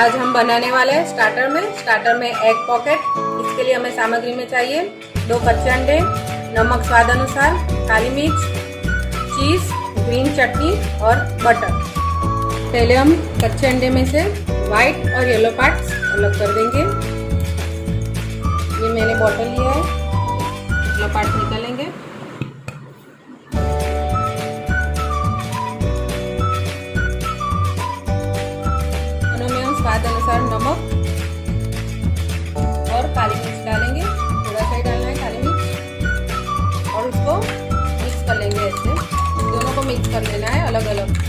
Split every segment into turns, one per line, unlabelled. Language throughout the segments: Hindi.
आज हम बनाने वाले हैं स्टार्टर में एग पॉकेट। इसके लिए हमें सामग्री में चाहिए 2 कच्चे अंडे, नमक स्वाद अनुसार, काली मिर्च, चीज, ग्रीन चटनी और बटर। पहले हम कच्चे अंडे में से व्हाइट और येलो पार्ट्स अलग कर देंगे। ये मैंने बॉटल लिया है, येलो पार्ट निकालेंगे। स्वाद अनुसार नमक और काली मिर्च डालेंगे, थोड़ा सा ही डालना है काली मिर्च, और उसको मिक्स कर लेंगे। ऐसे दोनों को मिक्स कर लेना है अलग अलग।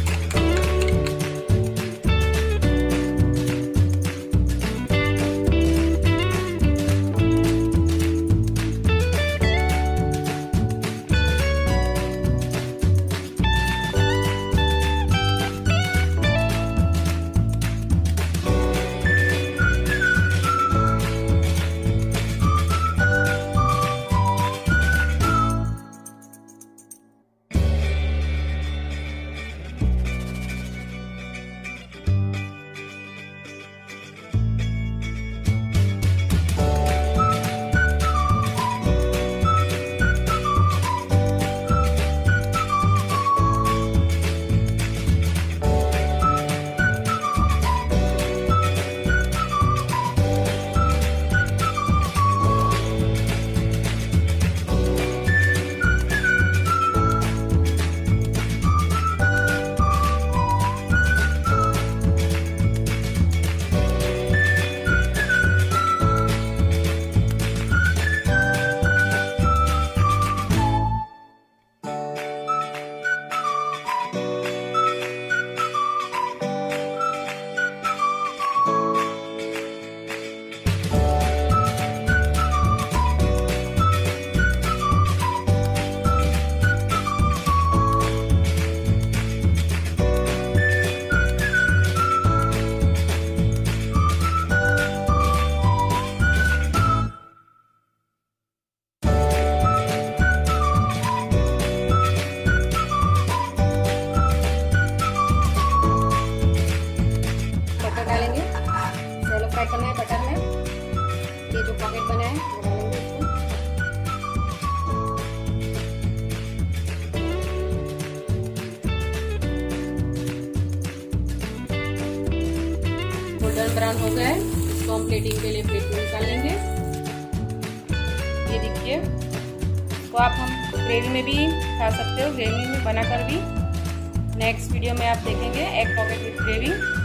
डालेंगे, सेलो फ्राई करना है बटर में। ये जो पॉकेट बना है वो डालेंगे इसको। गोल्डन ब्राउन हो गया है, इसको हम प्लेटिंग के लिए प्लेट में निकाल लेंगे। ये देखिए, तो आप हम ग्रेवी में भी खा सकते हो, ग्रेवी में बनाकर भी। नेक्स्ट वीडियो में आप देखेंगे एग पॉकेट विथ ग्रेवी।